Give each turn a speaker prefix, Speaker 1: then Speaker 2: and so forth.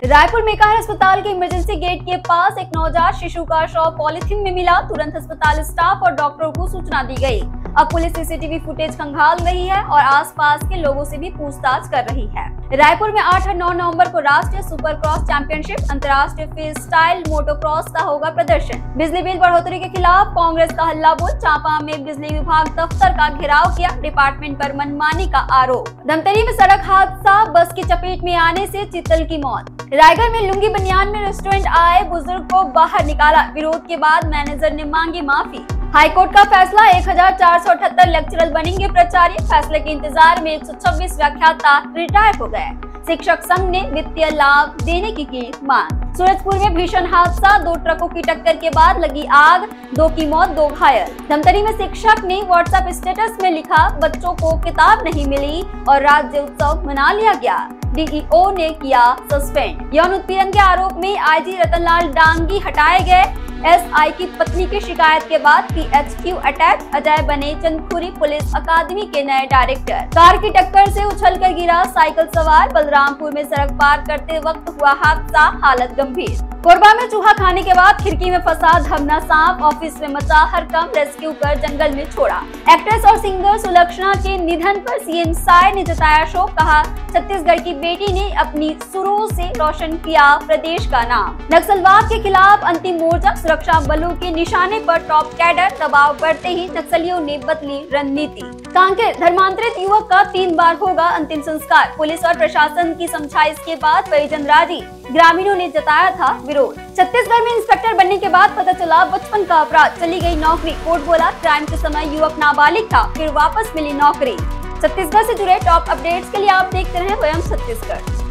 Speaker 1: रायपुर मेकाहार अस्पताल के emergency gate के पास एक नवजात शिशु का शव पॉलिथीन में मिला। तुरंत अस्पताल स्टाफ और डॉक्टरों को सूचना दी गई। अब पुलिस सीसीटीवी फुटेज खंगाल रही है और आसपास के लोगों से भी पूछताछ कर रही है। रायपुर में 8 और 9 नवंबर को राष्ट्रीय सुपर क्रॉस चैंपियनशिप, अंतर्राष्ट्रीय फ्री स्टाइल मोटोक्रॉस का होगा प्रदर्शन। बिजली बिल बढ़ोतरी के खिलाफ कांग्रेस का हल्ला बोल। चांपा में बिजली विभाग दफ्तर का घेराव किया। डिपार्टमेंट पर मनमानी का आरोप। धमतरी में सड़क हादसा, बस की चपेट में आने से चित्तल की मौत। रायगढ़ में लुंगी बनियान में रेस्टोरेंट आए बुजुर्ग को बाहर निकाला। विरोध के बाद मैनेजर ने मांगी माफी। हाईकोर्ट का फैसला, 1478 लेक्चरर बनेंगे प्राचार्य। फैसले के इंतजार में 126 व्याख्याता रिटायर हो गए। शिक्षक संघ ने वित्तीय लाभ देने की मांग। सूरजपुर में भीषण हादसा, 2 ट्रकों की टक्कर के बाद लगी आग, 2 की मौत, 2 घायल। धमतरी में शिक्षक ने व्हाट्सएप स्टेटस में लिखा, बच्चों को किताब नहीं मिली और राज्य उत्सव मना लिया गया। डीईओ ने किया सस्पेंड। यौन उत्पीड़न के आरोप में आईजी रतनलाल डांगी हटाए गए। एसआई की पत्नी की शिकायत के बाद पीएचक्यू अटैच। अजय बने चंदखुरी पुलिस अकादमी के नए डायरेक्टर। कार की टक्कर से उछलकर गिरा साइकिल सवार। बलरामपुर में सड़क पार करते वक्त हुआ हादसा, हालत गंभीर। कोरबा में चूहा खाने के बाद खिड़की में फंसा धमना सांप। ऑफिस में मचा हड़कंप, रेस्क्यू कर जंगल में छोड़ा। एक्ट्रेस और सिंगर सुलक्षणा के निधन पर सीएम साय ने जताया शोक। कहा, छत्तीसगढ़ की बेटी ने अपनी सुरों से रोशन किया प्रदेश का नाम। नक्सलवाद के खिलाफ अंतिम मोर्चा, सुरक्षा बलों के निशाने पर टॉप कैडर। दबाव बढ़ते ही नक्सलियों ने बदली रणनीति। कांकेर, धर्मांतरित युवक का 3 बार होगा अंतिम संस्कार। पुलिस और प्रशासन की समझाइश के बाद परिजन राजी। ग्रामीणों ने जताया था विरोध। छत्तीसगढ़ में इंस्पेक्टर बनने के बाद पता चला बचपन का अपराध, चली गई नौकरी। कोर्ट बोला, क्राइम के समय युवक नाबालिग था, फिर वापस मिली नौकरी। छत्तीसगढ़ से जुड़े टॉप अपडेट्स के लिए आप देखते रहें वयम छत्तीसगढ़।